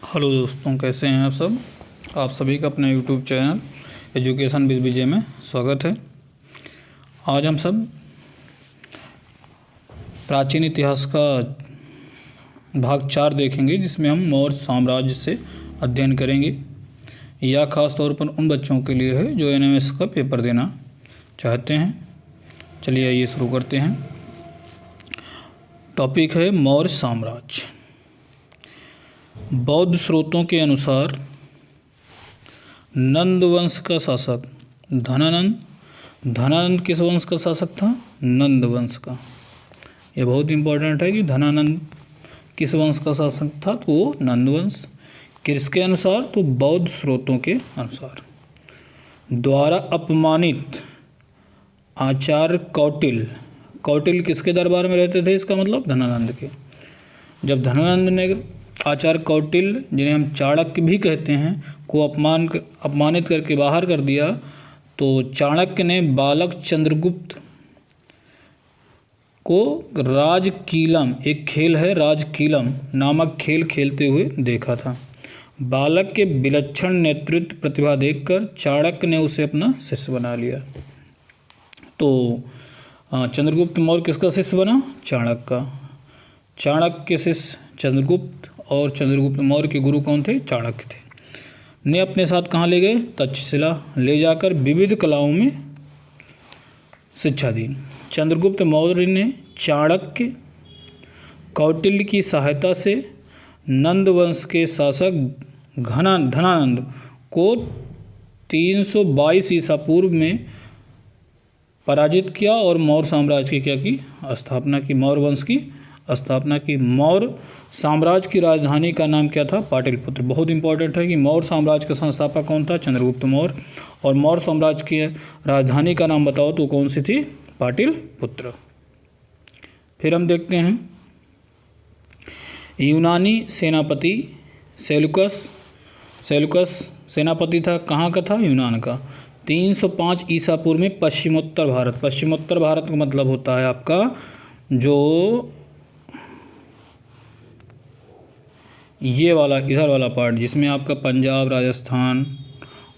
Hello दोस्तों, कैसे हैं आप सब। आप सभी का अपने यूट्यूब चैनल एजुकेशन विद विजय में स्वागत है। आज हम सब प्राचीन इतिहास का भाग 4 देखेंगे, जिसमें हम मौर्य साम्राज्य से अध्ययन करेंगे। यह खास तौर पर उन बच्चों के लिए है जो एनएमएस का पेपर देना चाहते हैं। चलिए आइए शुरू करते हैं। टॉपिक है मौर्य साम्राज्य। बौद्ध स्रोतों के अनुसार नंद वंश का शासक धनानंद किस वंश का शासक था? नंद वंश का। यह बहुत इंपॉर्टेंट है कि धनानंद किस वंश का शासक था, तो वो नंद वंश। किसके अनुसार? तो बौद्ध स्रोतों के अनुसार। द्वारा अपमानित आचार्य कौटिल्य किसके दरबार में रहते थे? इसका मतलब धनानंद के। जब धनानंद ने आचार्य कौटिल्य, जिन्हें हम चाणक्य भी कहते हैं, को अपमानित करके बाहर कर दिया, तो चाणक्य ने बालक चंद्रगुप्त को राजकीलम, एक खेल है राजकीलम नामक खेल खेलते हुए देखा था। बालक के विलक्षण नेतृत्व प्रतिभा देखकर चाणक्य ने उसे अपना शिष्य बना लिया। तो चंद्रगुप्त मौर्य किसका शिष्य बना? चाणक्य का। चाणक्य के शिष्य चंद्रगुप्त, और चंद्रगुप्त मौर्य के गुरु कौन थे? चाणक्य थे। ने अपने साथ कहाँ ले गए? तक्षशिला ले जाकर विविध कलाओं में शिक्षा दी। चंद्रगुप्त मौर्य ने चाणक्य कौटिल्य की सहायता से नंद वंश के शासक धनानंद को 322 ईसा पूर्व में पराजित किया और मौर्य साम्राज्य की क्या की? स्थापना की। मौर्य वंश की स्थापना की। मौर्य साम्राज्य की राजधानी का नाम क्या था? पाटलिपुत्र। बहुत इंपॉर्टेंट है कि मौर्य साम्राज्य का संस्थापक कौन था? चंद्रगुप्त मौर्य। और मौर्य साम्राज्य की राजधानी का नाम बताओ तो कौन सी थी? पाटलिपुत्र। फिर हम देखते हैं यूनानी सेनापति सेलुकस सेनापति था। कहाँ का था? यूनान का। 305 ईसा पूर्व में पश्चिमोत्तर भारत का मतलब होता है आपका जो ये वाला इधर वाला पार्ट, जिसमें आपका पंजाब, राजस्थान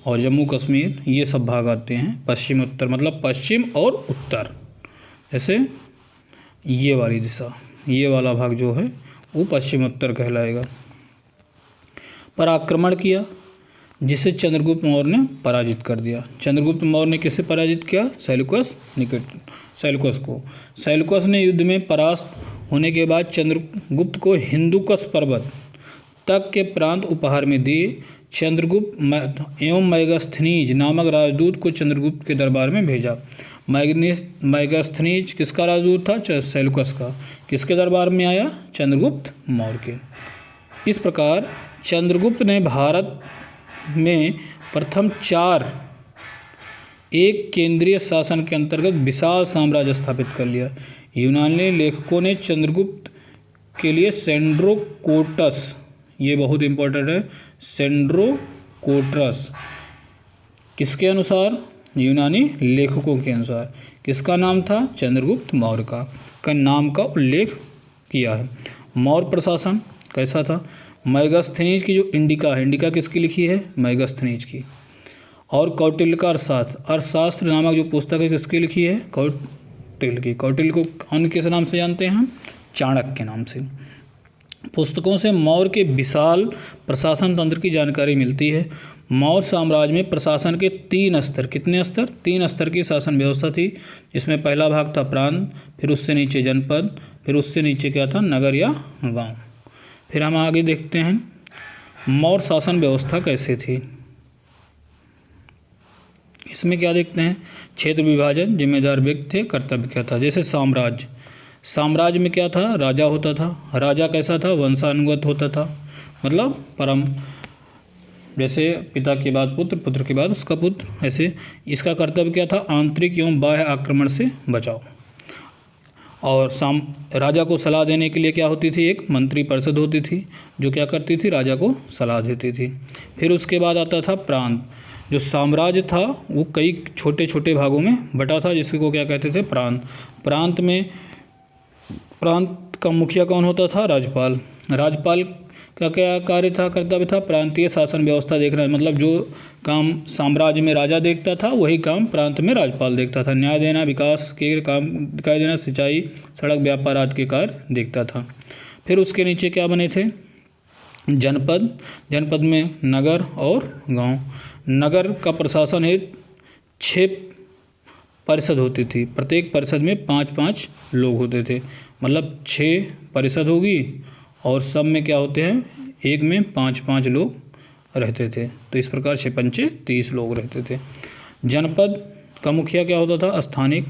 और जम्मू कश्मीर, ये सब भाग आते हैं। पश्चिमोत्तर मतलब पश्चिम और उत्तर। जैसे ये वाली दिशा, ये वाला भाग जो है वो पश्चिमोत्तर कहलाएगा। पर आक्रमण किया, जिसे चंद्रगुप्त मौर्य ने पराजित कर दिया। चंद्रगुप्त मौर्य ने किसे पराजित किया? सेलुकस को। सेलुकस ने युद्ध में परास्त होने के बाद चंद्रगुप्त को हिंदुकश पर्वत तक के प्रांत उपहार में दिए। चंद्रगुप्त एवं मैगस्थनीज नामक राजदूत को चंद्रगुप्त के दरबार में भेजा। मैगस्थनीज किसका राजदूत था? सेलुकस का। किसके दरबार में आया? चंद्रगुप्त मौर्य के। इस प्रकार चंद्रगुप्त ने भारत में प्रथम 4 एक केंद्रीय शासन के अंतर्गत विशाल साम्राज्य स्थापित कर लिया। यूनानी लेखकों ने चंद्रगुप्त के लिए सेंड्रोकोटस, ये बहुत इंपॉर्टेंट है, सेंड्रोकोटस किसके अनुसार? यूनानी लेखकों के अनुसार। किसका नाम था? चंद्रगुप्त मौर्य का नाम का उल्लेख किया है। मौर्य प्रशासन कैसा था? मैगस्थनीज की जो इंडिका किसकी लिखी है? मैगस्थनीज की। और कौटिल्य का अर्थशास्त्र नामक जो पुस्तक है किसकी लिखी है? कौटिल्य की। कौटिल्य को अन्य किस नाम से जानते हैं हम? चाणक्य के नाम से। पुस्तकों से मौर्य के विशाल प्रशासन तंत्र की जानकारी मिलती है। मौर्य साम्राज्य में प्रशासन के 3 स्तर, कितने स्तर? 3 स्तर की शासन व्यवस्था थी, जिसमें पहला भाग था प्रांत, फिर उससे नीचे जनपद, फिर उससे नीचे क्या था? नगर या गांव। फिर हम आगे देखते हैं मौर्य शासन व्यवस्था कैसे थी। इसमें क्या देखते हैं? क्षेत्र विभाजन, जिम्मेदार व्यक्ति थे, कर्तव्य क्या था। जैसे साम्राज्य में क्या था? राजा होता था। राजा कैसा था? वंशानुगत होता था, मतलब परम, जैसे पिता के बाद पुत्र, पुत्र के बाद उसका पुत्र, ऐसे। इसका कर्तव्य क्या था? आंतरिक एवं बाह्य आक्रमण से बचाव। और राजा को सलाह देने के लिए क्या होती थी? एक मंत्री परिषद होती थी, जो क्या करती थी? राजा को सलाह देती थी। फिर उसके बाद आता था प्रांत। जो साम्राज्य था वो कई छोटे छोटे भागों में बटा था, जिसको क्या कहते थे? प्रांत का मुखिया कौन होता था? राजपाल क्या क्या कार्य था, कर्तव्य था? प्रांतीय शासन व्यवस्था देखना है, मतलब जो काम साम्राज्य में राजा देखता था वही काम प्रांत में राज्यपाल देखता था। न्याय देना, विकास के काम दिखाई देना, सिंचाई, सड़क, व्यापार आदि के कार्य देखता था। फिर उसके नीचे क्या बने थे? जनपद। जनपद में नगर और गांव। नगर का प्रशासन हेतु 6 परिषद होती थी, प्रत्येक परिषद में 5-5 लोग होते थे, मतलब 6 परिषद होगी और सब में क्या होते हैं, एक में 5-5 लोग रहते थे। तो इस प्रकार 6 पंचे 30 लोग रहते थे। जनपद का मुखिया क्या होता था? स्थानिक।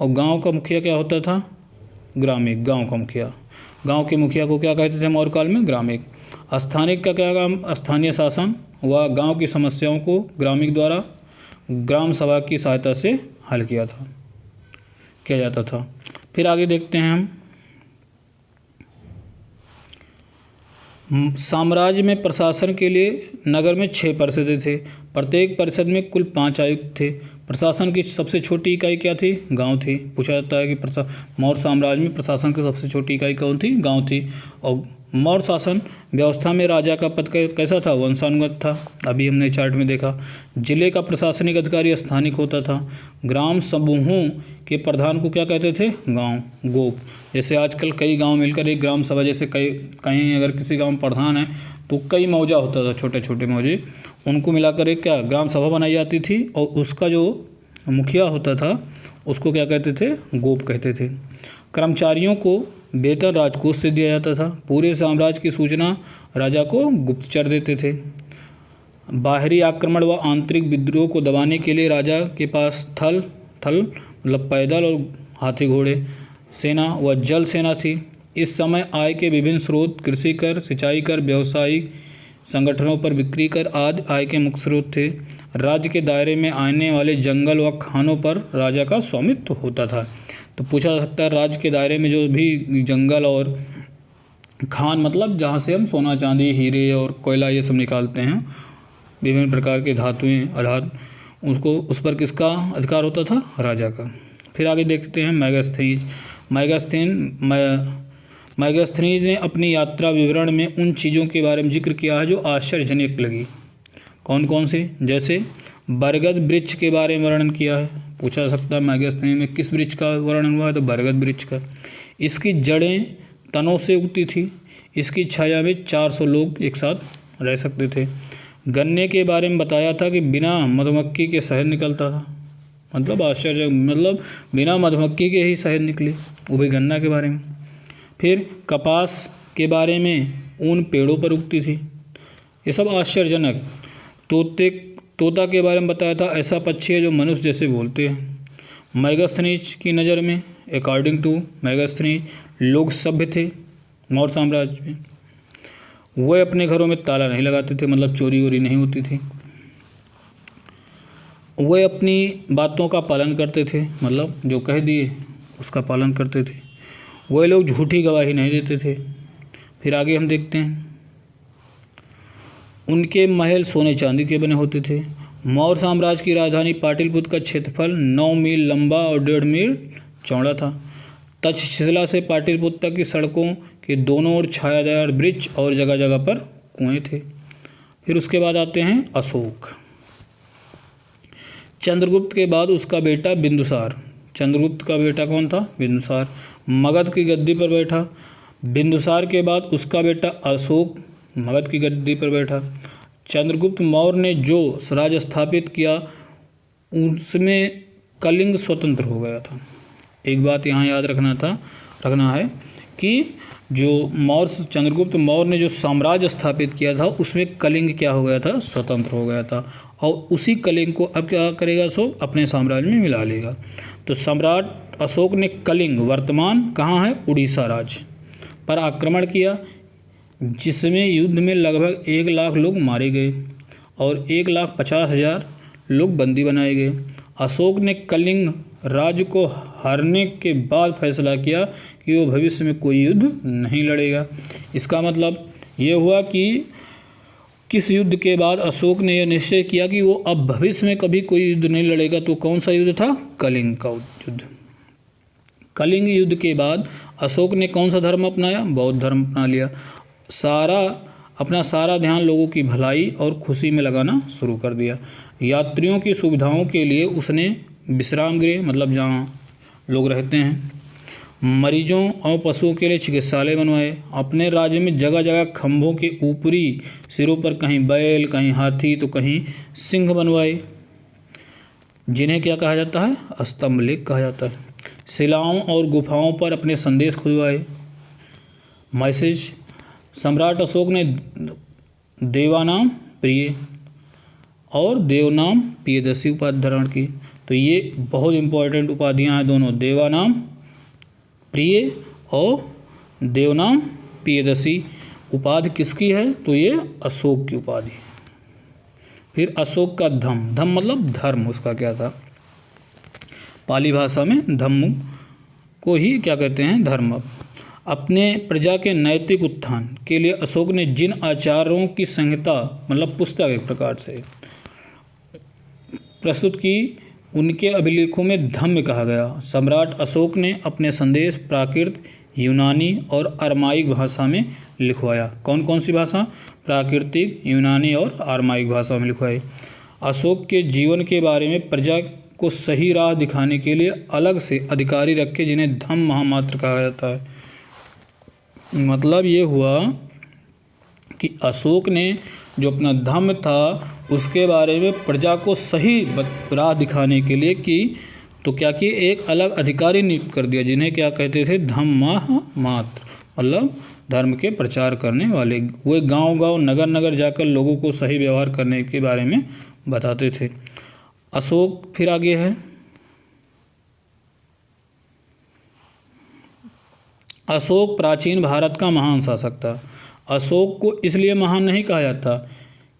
और गांव का मुखिया क्या होता था? ग्रामिक। गांव का मुखिया, गांव के मुखिया को क्या कहते थे मौर्य काल में? ग्रामिक। स्थानिक का क्या काम? स्थानीय शासन। वह गांव की समस्याओं को ग्रामिक द्वारा ग्राम सभा की सहायता से हल किया जाता था। फिर आगे देखते हैं हम। साम्राज्य में प्रशासन के लिए नगर में 6 परिषदें थे, प्रत्येक परिषद में कुल 5 आयुक्त थे। प्रशासन की सबसे छोटी इकाई क्या थी? गांव थी। पूछा जाता है कि मौर्य साम्राज्य में प्रशासन की सबसे छोटी इकाई कौन थी? गांव थी। और मौर्य शासन व्यवस्था में राजा का पद कैसा था? वंशानुगत था, अभी हमने चार्ट में देखा। जिले का प्रशासनिक अधिकारी स्थानिक होता था। ग्राम समूहों के प्रधान को क्या कहते थे? गांव, गोप। जैसे आजकल कई गांव मिलकर एक ग्राम सभा, जैसे कहीं अगर किसी गांव में प्रधान है तो कई मौजा होता था, छोटे छोटे मौजे, उनको मिलाकर एक क्या ग्राम सभा बनाई जाती थी और उसका जो मुखिया होता था उसको क्या कहते थे? गोप कहते थे। कर्मचारियों को वेतन राजकोष से दिया जाता था। पूरे साम्राज्य की सूचना राजा को गुप्तचर देते थे। बाहरी आक्रमण व आंतरिक विद्रोह को दबाने के लिए राजा के पास थल मतलब पैदल और हाथी घोड़े सेना व जल सेना थी। इस समय आय के विभिन्न स्रोत कृषि कर, सिंचाई कर, व्यवसायिक संगठनों पर बिक्री कर आदि आय के मुख्य स्रोत थे। राज्य के दायरे में आने वाले जंगल व खानों पर राजा का स्वामित्व होता था। तो पूछा जा सकता है राज्य के दायरे में जो भी जंगल और खान, मतलब जहाँ से हम सोना चांदी हीरे और कोयला ये सब निकालते हैं, विभिन्न प्रकार के धातुएं आधार, उसको उस पर किसका अधिकार होता था? राजा का। फिर आगे देखते हैं मैगस्थनीज ने अपनी यात्रा विवरण में उन चीज़ों के बारे में जिक्र किया है जो आश्चर्यजनक लगी। कौन कौन से? जैसे बरगद वृक्ष के बारे में वर्णन किया है। पूछा जा सकता है मैगस्थनी में किस वृक्ष का वर्णन हुआ है? तो बरगद वृक्ष का। इसकी जड़ें तनों से उगती थी। इसकी छाया में 400 लोग एक साथ रह सकते थे। गन्ने के बारे में बताया था कि बिना मधुमक्खी के शहद निकलता था, मतलब आश्चर्य, मतलब बिना मधुमक्खी के ही शहद निकले, वो भी गन्ना के बारे में। फिर कपास के बारे में ऊन पेड़ों पर उगती थी, ये सब आश्चर्यजनक। तोता के बारे में बताया था, ऐसा पक्षी है जो मनुष्य जैसे बोलते हैं। मैगस्थनीज की नज़र में, अकॉर्डिंग टू मैगस्थनीज, लोग सभ्य थे मौर्य साम्राज्य में। वह अपने घरों में ताला नहीं लगाते थे, मतलब चोरी वोरी नहीं होती थी। वह अपनी बातों का पालन करते थे, मतलब जो कह दिए उसका पालन करते थे। वह लोग झूठी गवाही नहीं देते थे। फिर आगे हम देखते हैं, उनके महल सोने चांदी के बने होते थे। मौर्य साम्राज्य की राजधानी पाटलिपुत्र का क्षेत्रफल 9 मील लंबा और 1.5 मील चौड़ा था। तक्षशिला से पाटलिपुत्र तक की सड़कों के दोनों ओर छायादार वृक्ष और जगह जगह पर कुएं थे। फिर उसके बाद आते हैं अशोक। चंद्रगुप्त के बाद उसका बेटा बिंदुसार। चंद्रगुप्त का बेटा कौन था? बिंदुसार। मगध की गद्दी पर बैठा। बिंदुसार के बाद उसका बेटा अशोक मगध की गद्दी पर बैठा। चंद्रगुप्त मौर्य ने जो स्वराज स्थापित किया उसमें कलिंग स्वतंत्र हो गया था। एक बात यहाँ याद रखना है कि जो चंद्रगुप्त मौर्य ने जो साम्राज्य स्थापित किया था उसमें कलिंग क्या हो गया था? स्वतंत्र हो गया था। और उसी कलिंग को अब क्या करेगा? अशोक अपने साम्राज्य में मिला लेगा। तो सम्राट अशोक ने कलिंग, वर्तमान कहाँ है? उड़ीसा राज्य पर आक्रमण किया, जिसमें युद्ध में लगभग 1 लाख लोग मारे गए और 1,50,000 लोग बंदी बनाए गए। अशोक ने कलिंग राज्य को हारने के बाद फैसला किया कि वो भविष्य में कोई युद्ध नहीं लड़ेगा। इसका मतलब ये हुआ कि किस युद्ध के बाद अशोक ने यह निश्चय किया कि वो अब भविष्य में कभी कोई युद्ध नहीं लड़ेगा। तो कौन सा युद्ध था? कलिंग का युद्ध। कलिंग युद्ध के बाद अशोक ने कौन सा धर्म अपनाया? बौद्ध धर्म अपना लिया। सारा अपना सारा ध्यान लोगों की भलाई और खुशी में लगाना शुरू कर दिया। यात्रियों की सुविधाओं के लिए उसने विश्राम गृह, मतलब जहाँ लोग रहते हैं, मरीजों और पशुओं के लिए चिकित्सालय बनवाए। अपने राज्य में जगह जगह खंभों के ऊपरी सिरों पर कहीं बैल, कहीं हाथी तो कहीं सिंह बनवाए, जिन्हें क्या कहा जाता है? स्तंभ लेख कहा जाता है। शिलाओं और गुफाओं पर अपने संदेश खुदवाए, मैसेज। सम्राट अशोक ने देवानाम प्रिय और देवनाम प्रियदर्शी उपाधि धारण की। तो ये बहुत इंपॉर्टेंट उपाधियां हैं दोनों, देवानाम प्रिय और देवनाम प्रियदर्शी। उपाधि किसकी है? तो ये अशोक की उपाधि। फिर अशोक का धम्म मतलब धर्म, उसका क्या था? पाली भाषा में धम्म को ही क्या कहते हैं? धर्म। अपने प्रजा के नैतिक उत्थान के लिए अशोक ने जिन आचार्यों की संहिता, मतलब पुस्तक एक प्रकार से प्रस्तुत की, उनके अभिलेखों में धम्म कहा गया। सम्राट अशोक ने अपने संदेश प्राकृत, यूनानी और अरमाइक भाषा में लिखवाया। कौन कौन सी भाषा? प्राकृतिक, यूनानी और अरमाइक भाषा में लिखवाए। अशोक के जीवन के बारे में प्रजा को सही राह दिखाने के लिए अलग से अधिकारी रखे, जिन्हें धम्म महामात्र कहा जाता है। मतलब ये हुआ कि अशोक ने जो अपना धम्म था उसके बारे में प्रजा को सही राह दिखाने के लिए कि तो क्या कि एक अलग अधिकारी नियुक्त कर दिया, जिन्हें क्या कहते थे? धम्मामात्र, मतलब धर्म के प्रचार करने वाले। वे गांव-गांव, नगर-नगर जाकर लोगों को सही व्यवहार करने के बारे में बताते थे। अशोक फिर आगे है, अशोक प्राचीन भारत का महान शासक था। अशोक को इसलिए महान नहीं कहा जाता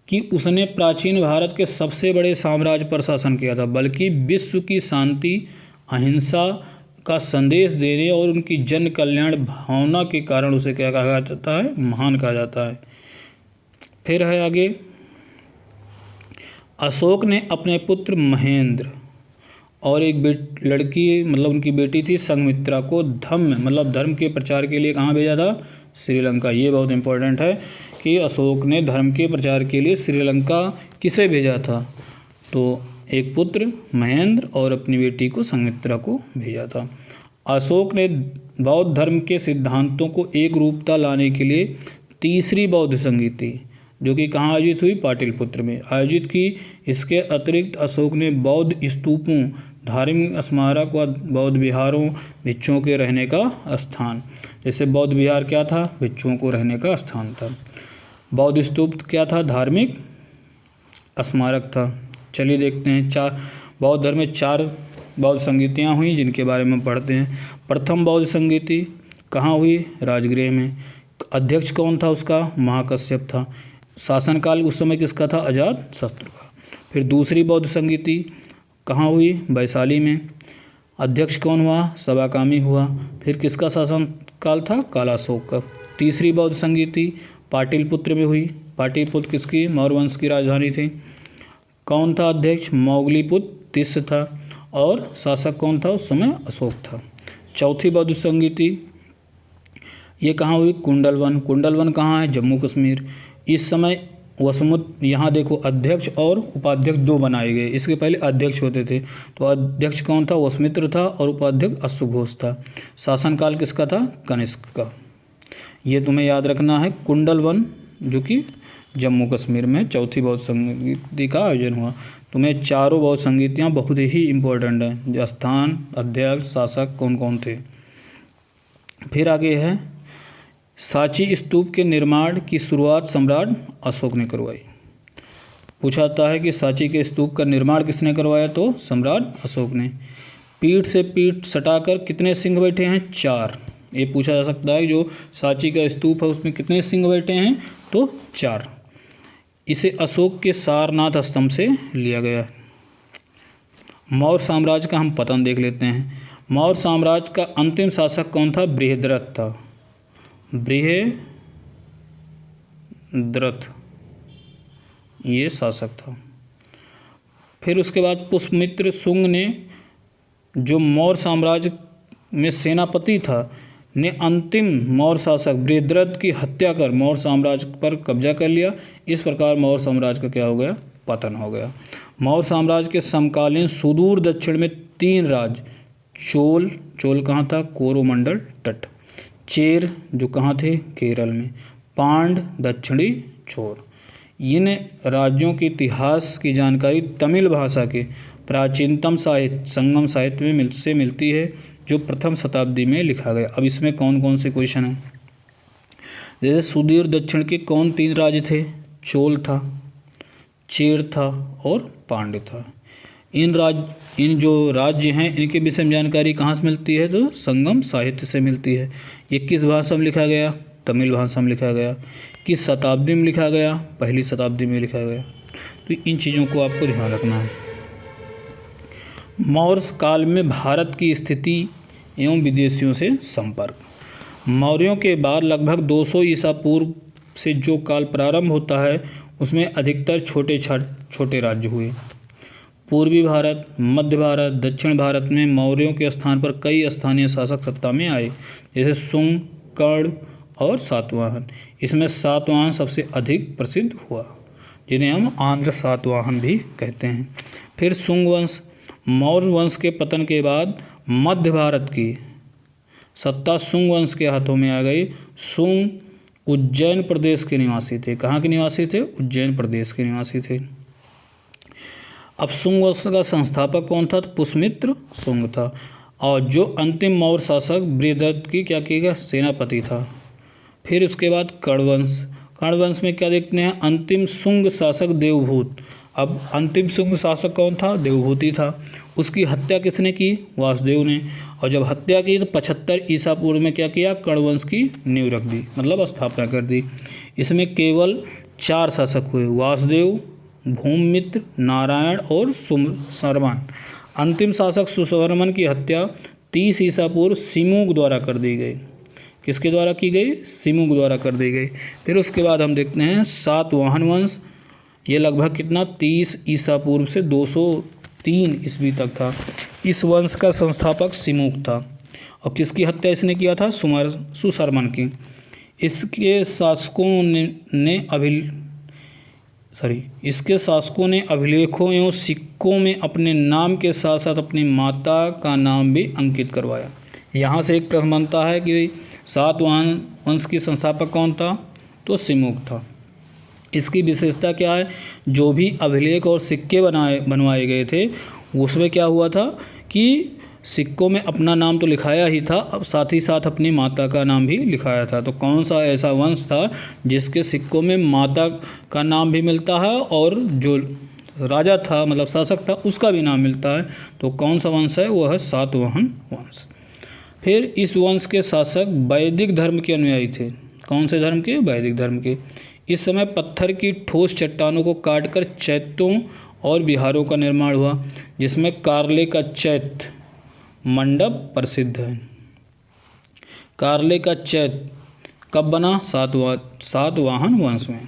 कि उसने प्राचीन भारत के सबसे बड़े साम्राज्य पर शासन किया था, बल्कि विश्व की शांति, अहिंसा का संदेश देने और उनकी जन कल्याण भावना के कारण उसे क्या कहा जाता है? महान कहा जाता है। फिर है आगे, अशोक ने अपने पुत्र महेंद्र और एक लड़की, मतलब उनकी बेटी थी संघमित्रा को धम्म, मतलब धर्म के प्रचार के लिए कहाँ भेजा था? श्रीलंका। ये बहुत इंपॉर्टेंट है कि अशोक ने धर्म के प्रचार के लिए श्रीलंका किसे भेजा था? तो एक पुत्र महेंद्र और अपनी बेटी को संघमित्रा को भेजा था। अशोक ने बौद्ध धर्म के सिद्धांतों को एक रूपता लाने के लिए तीसरी बौद्ध संगीति, जो कि कहाँ आयोजित हुई? पाटलिपुत्र में आयोजित की। इसके अतिरिक्त अशोक ने बौद्ध स्तूपों, धार्मिक स्मारक व बौद्ध विहारों, भिक्षुओं के रहने का स्थान, जैसे बौद्ध विहार क्या था? भिक्षुओं को रहने का स्थान था। बौद्ध स्तूप क्या था? धार्मिक स्मारक था। चलिए देखते हैं, बौद्ध धर्म में 4 बौद्ध संगीतियाँ हुई, जिनके बारे में पढ़ते हैं। प्रथम बौद्ध संगीति कहाँ हुई? राजगृह में। अध्यक्ष कौन था उसका? महाकश्यप था। शासनकाल उस समय किसका था? अजात शत्रु का। फिर दूसरी बौद्ध संगीति कहाँ हुई? वैशाली में। अध्यक्ष कौन हुआ? सबाकामी हुआ। फिर किसका शासनकाल था? कालाशोक का। तीसरी बौद्ध संगीति पाटलिपुत्र में हुई। पाटलिपुत्र किसकी? मौर्य वंश की राजधानी थी। कौन था अध्यक्ष? मौगलीपुत्र तिस्य था। और शासक कौन था उस समय? अशोक था। चौथी बौद्ध संगीति ये कहाँ हुई? कुंडलवन। कुंडलवन कहाँ है? जम्मू कश्मीर। इस समय वसुमत, यहाँ देखो अध्यक्ष और उपाध्यक्ष 2 बनाए गए, इसके पहले अध्यक्ष होते थे। तो अध्यक्ष कौन था? वसुमित्र था और उपाध्यक्ष अश्वघोष था। शासनकाल किसका था? कनिष्क का। ये तुम्हें याद रखना है। कुंडलवन जो कि जम्मू कश्मीर में चौथी बौद्ध संगीति का आयोजन हुआ। तुम्हें चारों बौद्ध संगीतियाँ बहुत ही इम्पोर्टेंट हैं, स्थान, अध्यक्ष, शासक कौन कौन थे। फिर आगे है, सांची स्तूप के निर्माण की शुरुआत सम्राट अशोक ने करवाई। पूछा जाता है कि सांची के स्तूप का निर्माण किसने करवाया? तो सम्राट अशोक ने। पीठ से पीठ सटाकर कितने सिंह बैठे हैं? 4। ये पूछा जा सकता है जो सांची का स्तूप है उसमें कितने सिंह बैठे हैं? तो 4। इसे अशोक के सारनाथ स्तंभ से लिया गया। मौर्य साम्राज्य का हम पतन देख लेते हैं। मौर्य साम्राज्य का अंतिम शासक कौन था? बृहद्रथ था। बृहद्रथ ये शासक था। फिर उसके बाद पुष्यमित्र शुंग ने, जो मौर्य साम्राज्य में सेनापति था, ने अंतिम मौर्य शासक बृहद्रथ की हत्या कर मौर्य साम्राज्य पर कब्जा कर लिया। इस प्रकार मौर्य साम्राज्य का क्या हो गया, पतन हो गया। मौर्य साम्राज्य के समकालीन सुदूर दक्षिण में 3 राज्य, चोल कहाँ था, कोरोमंडल तट, चेर जो कहाँ थे, केरल में, पांड दक्षिणी छोर। इन राज्यों के इतिहास की जानकारी तमिल भाषा के प्राचीनतम साहित्य संगम साहित्य में से मिलती है, जो प्रथम शताब्दी में लिखा गया। अब इसमें कौन कौन से क्वेश्चन हैं, जैसे सुदूर दक्षिण के कौन 3 राज्य थे, चोल था, चेर था और पांड्य था। इन जो राज्य हैं इनके विषय में जानकारी कहाँ से मिलती है, तो संगम साहित्य से मिलती है। ये किस भाषा में लिखा गया, तमिल भाषा में लिखा गया। किस शताब्दी में लिखा गया, पहली शताब्दी में लिखा गया। तो इन चीज़ों को आपको ध्यान रखना है। मौर्य काल में भारत की स्थिति एवं विदेशियों से संपर्क। मौर्यों के बाद लगभग 200 ईसा पूर्व से जो काल प्रारंभ होता है उसमें अधिकतर छोटे राज्य हुए। पूर्वी भारत, मध्य भारत, दक्षिण भारत में मौर्यों के स्थान पर कई स्थानीय शासक सत्ता में आए, जैसे शुंग, कर्ण और सातवाहन। इसमें सातवाहन सबसे अधिक प्रसिद्ध हुआ, जिन्हें हम आंध्र सातवाहन भी कहते हैं। फिर शुंग वंश। मौर्य वंश के पतन के बाद मध्य भारत की सत्ता शुंग वंश के हाथों में आ गई। शुंग उज्जैन प्रदेश के निवासी थे। कहाँ के निवासी थे, उज्जैन प्रदेश के निवासी थे। अब शुंग वंश का संस्थापक कौन था, तो पुष्यमित्र शुंग था, और जो अंतिम मौर्य शासक बृहद्रथ की क्या किएगा, सेनापति था। फिर उसके बाद कर्ण वंश में क्या देखते हैं, अंतिम शुंग शासक देवभूत। अब अंतिम शुंग शासक कौन था, देवभूति था। उसकी हत्या किसने की, वासुदेव ने। और जब हत्या की तो 75 ईसा पूर्व में क्या किया, कर्ण वंश की नींव रख दी, मतलब स्थापना कर दी। इसमें केवल 4 शासक हुए, वासुदेव, भूमिमित्र, नारायण और सुशर्मन। अंतिम शासक सुशर्मन की हत्या 30 ईसा पूर्व सिमुग द्वारा कर दी गई। किसके द्वारा की गई, सिमुग द्वारा कर दी गई। फिर उसके बाद हम देखते हैं सातवाहन वंश। ये लगभग कितना, 30 ईसा पूर्व से 203 ईस्वी तक था। इस वंश का संस्थापक सिमुग था, और किसकी हत्या इसने किया था, सुशर्मन की। इसके शासकों ने अभिलेखों एवं सिक्कों में अपने नाम के साथ साथ अपनी माता का नाम भी अंकित करवाया। यहाँ से एक प्रश्न बनता है कि सातवाहन वंश की संस्थापक कौन था, तो सिमुग था। इसकी विशेषता क्या है, जो भी अभिलेख और सिक्के बनवाए गए थे उसमें क्या हुआ था कि सिक्कों में अपना नाम तो लिखाया ही था, अब साथ ही साथ अपनी माता का नाम भी लिखाया था। तो कौन सा ऐसा वंश था जिसके सिक्कों में माता का नाम भी मिलता है और जो राजा था मतलब शासक था उसका भी नाम मिलता है, तो कौन सा वंश है, वह है सातवाहन वंश। फिर इस वंश के शासक वैदिक धर्म के अनुयायी थे। कौन से धर्म के, वैदिक धर्म के। इस समय पत्थर की ठोस चट्टानों को काटकर चैत्यों और विहारों का निर्माण हुआ, जिसमें कार्ले का चैत्य मंडप प्रसिद्ध है। कार्ले का चैत्य कब बना, सातवाहन वंश में।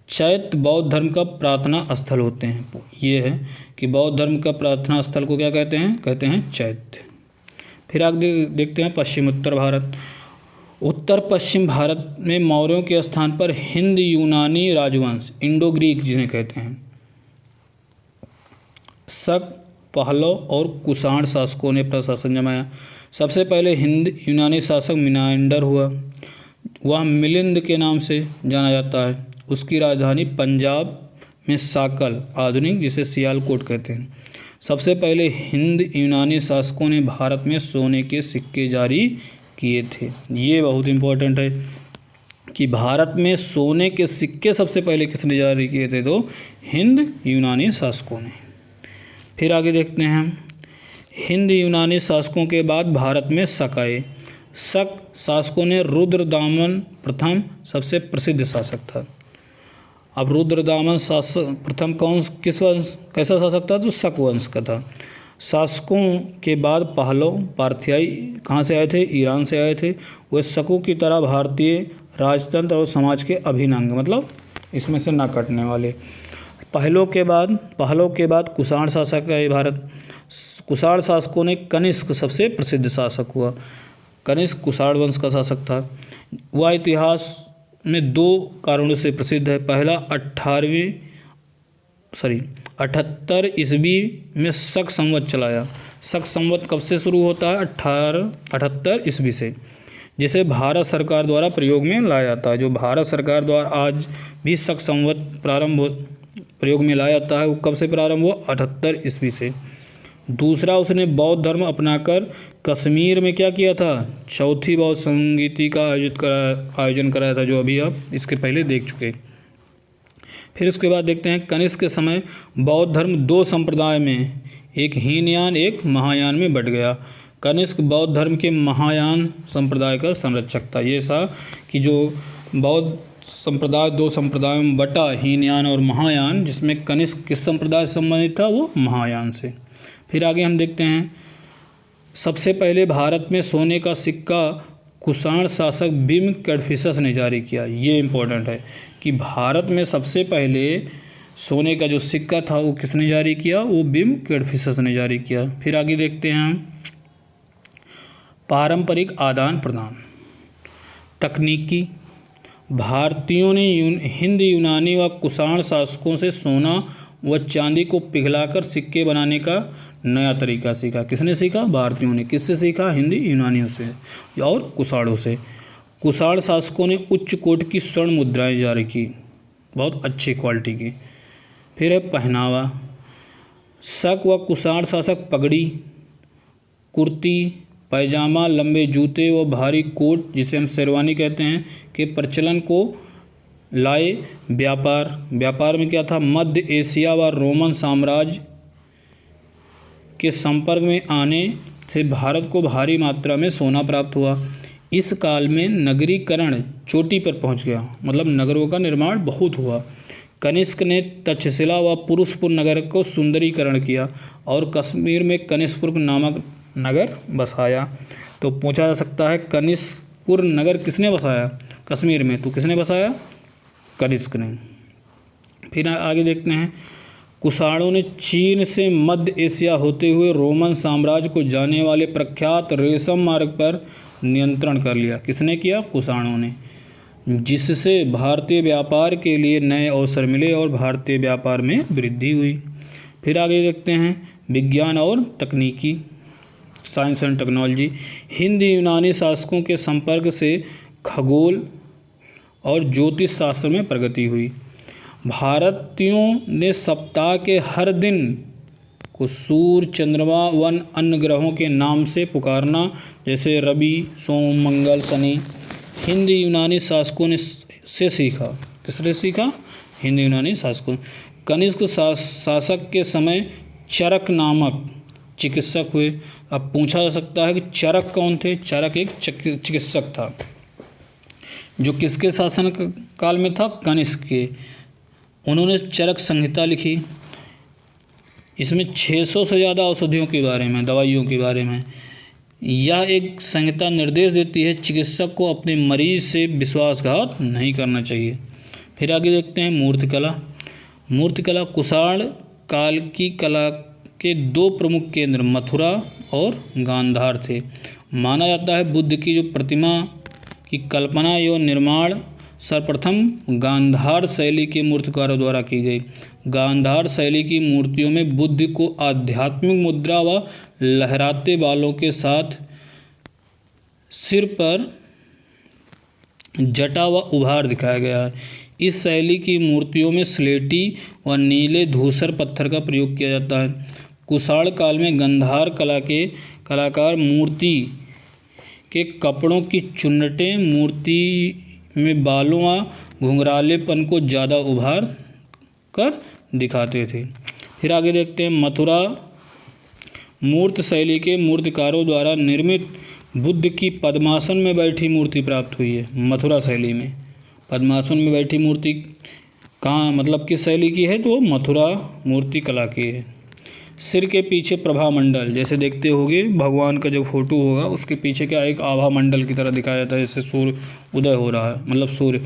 चैत्य बौद्ध धर्म का प्रार्थना स्थल होते हैं। ये है कि बौद्ध धर्म का प्रार्थना स्थल को क्या कहते हैं, कहते हैं चैत्य। फिर आगे देखते हैं पश्चिम उत्तर भारत। उत्तर पश्चिम भारत में मौर्यों के स्थान पर हिंद यूनानी राजवंश, इंडो ग्रीक जिन्हें कहते हैं, शक, पहलव और कुषाण शासकों ने प्रशासन जमाया। सबसे पहले हिंद यूनानी शासक मिनांडर हुआ, वह मिलिंद के नाम से जाना जाता है। उसकी राजधानी पंजाब में साकल, आधुनिक जिसे सियालकोट कहते हैं। सबसे पहले हिंद यूनानी शासकों ने भारत में सोने के सिक्के जारी किए थे। ये बहुत इम्पोर्टेंट है कि भारत में सोने के सिक्के सबसे पहले किसने जारी किए थे, तो हिंद यूनानी शासकों ने। फिर आगे देखते हैं हम हिंद यूनानी शासकों के बाद भारत में शक आए। शक शासकों ने रुद्रदामन प्रथम सबसे प्रसिद्ध शासक था। अब रुद्रदामन शासक प्रथम किस वंश, कैसा शासक था, तो शक वंश का था। शासकों के बाद पहलव पारथियाई कहाँ से आए थे, ईरान से आए थे। वे शकों की तरह भारतीय राजतंत्र और समाज के अभिन्न अंग, मतलब इसमें से ना कटने वाले। पहलव के बाद कुषाण शासक आए भारत। कुषाण शासकों ने कनिष्क सबसे प्रसिद्ध शासक हुआ। कनिष्क कुषाण वंश का शासक था। वह इतिहास में 2 कारणों से प्रसिद्ध है। पहला 78 ईस्वी में शक संवत चलाया। शक संवत कब से शुरू होता है? 1878 ईस्वी से, जिसे भारत सरकार द्वारा प्रयोग में लाया जाता है। जो भारत सरकार द्वारा आज भी शक संवत प्रयोग में लाया जाता है, वो कब से प्रारंभ हुआ? 78 ईस्वी से। दूसरा, उसने बौद्ध धर्म अपनाकर कश्मीर में क्या किया था? चौथी बौद्ध संगीति का आयोजन कराया था, जो अभी आप इसके पहले देख चुके। फिर उसके बाद देखते हैं कनिष्क के समय बौद्ध धर्म 2 संप्रदाय में, एक हीनयान एक महायान में बट गया। कनिष्क बौद्ध धर्म के महायान संप्रदाय का संरक्षक था। ये था कि जो बौद्ध संप्रदाय 2 संप्रदायों में बटा, हीनयान और महायान, जिसमें कनिष्क किस संप्रदाय से संबंधित था? वो महायान से। फिर आगे हम देखते हैं, सबसे पहले भारत में सोने का सिक्का कुषाण शासक भीम कैडफिसस ने जारी किया। ये इम्पोर्टेंट है कि भारत में सबसे पहले सोने का जो सिक्का था वो किसने जारी किया? वो भीम कैडफिसस ने जारी किया। फिर आगे देखते हैं पारंपरिक आदान प्रदान। तकनीकी, भारतीयों ने हिंद, यूनानी व कुषाण शासकों से सोना व चांदी को पिघलाकर सिक्के बनाने का नया तरीका सीखा। किसने सीखा? भारतीयों ने। किससे सीखा? हिंदी यूनानियों से और कुषाणों से। कुषाण शासकों ने उच्च कोटि की स्वर्ण मुद्राएं जारी की, बहुत अच्छी क्वालिटी की। फिर है पहनावा। शक व कुषाण शासक पगड़ी, कुर्ती, पैजामा, लंबे जूते व भारी कोट, जिसे हम शेरवानी कहते हैं, के प्रचलन को लाए। व्यापार में क्या था? मध्य एशिया व रोमन साम्राज्य के संपर्क में आने से भारत को भारी मात्रा में सोना प्राप्त हुआ। इस काल में नगरीकरण चोटी पर पहुंच गया, मतलब नगरों का निर्माण बहुत हुआ। कनिष्क ने तक्षशिला व पुरुषपुर नगर को सुंदरीकरण किया और कश्मीर में कनिष्कपुर नामक नगर बसाया। तो पूछा जा सकता है कनिष्कपुर नगर किसने बसाया? कश्मीर में। तो किसने बसाया? कनिष्क ने। फिर आगे देखते हैं, कुषाणों ने चीन से मध्य एशिया होते हुए रोमन साम्राज्य को जाने वाले प्रख्यात रेशम मार्ग पर नियंत्रण कर लिया। किसने किया? कुषाणों ने, जिससे भारतीय व्यापार के लिए नए अवसर मिले और भारतीय व्यापार में वृद्धि हुई। फिर आगे देखते हैं विज्ञान और तकनीकी, साइंस एंड टेक्नोलॉजी। हिंद यूनानी शासकों के संपर्क से खगोल और ज्योतिष शास्त्र में प्रगति हुई। भारतीयों ने सप्ताह के हर दिन को सूर्य, चंद्रमा व अन्य ग्रहों के नाम से पुकारना, जैसे रवि, सोम, मंगल, शनि, हिंद यूनानी शासकों ने से सीखा। किसने सीखा? हिंद यूनानी शासकों। कनिष्क शासक के समय चरक नामक चिकित्सक हुए। अब पूछा जा सकता है कि चरक कौन थे? चरक एक चिकित्सक था, जो किसके शासन काल में था? कनिष्क के। उन्होंने चरक संहिता लिखी। इसमें 600 से ज़्यादा औषधियों के बारे में, दवाइयों के बारे में। यह एक संहिता निर्देश देती है चिकित्सक को अपने मरीज से विश्वासघात नहीं करना चाहिए। फिर आगे देखते हैं मूर्तिकला। मूर्तिकला कुषाण काल की कला के 2 प्रमुख केंद्र मथुरा और गांधार थे। माना जाता है बुद्ध की जो प्रतिमा की कल्पना एवं निर्माण सर्वप्रथम गांधार शैली के मूर्तिकारों द्वारा की गई। गांधार शैली की मूर्तियों में बुद्ध को आध्यात्मिक मुद्रा व लहराते बालों के साथ सिर पर जटा व उभार दिखाया गया है। इस शैली की मूर्तियों में स्लेटी व नीले धूसर पत्थर का प्रयोग किया जाता है। कुषाण काल में गांधार कला के कलाकार मूर्ति के कपड़ों की चुन्नटें, मूर्ति में बालों व घुंघरालेपन को ज़्यादा उभार कर दिखाते थे। फिर आगे देखते हैं मथुरा। मूर्त शैली के मूर्तिकारों द्वारा निर्मित बुद्ध की पद्मासन में बैठी मूर्ति प्राप्त हुई है। मथुरा शैली में पद्मासन में बैठी मूर्ति कहाँ, मतलब किस शैली की है? तो मथुरा मूर्ति कला की है। सिर के पीछे प्रभा मंडल, जैसे देखते होंगे भगवान का जो फोटो होगा उसके पीछे क्या एक आभा मंडल की तरह दिखाया जाता है, जैसे सूर्य उदय हो रहा है, मतलब सूर्य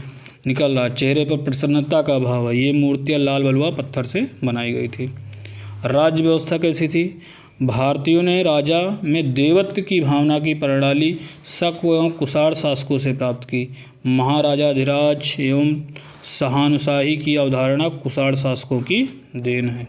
निकल रहा है। चेहरे पर प्रसन्नता का भाव है। ये मूर्तियाँ लाल बलुआ पत्थर से बनाई गई थी। राज्य व्यवस्था कैसी थी? भारतीयों ने राजा में देवत्व की भावना की प्रणाली शक एवं कुषाण शासकों से प्राप्त की। महाराजाधिराज एवं सहानुशाही की अवधारणा कुषाण शासकों की देन है।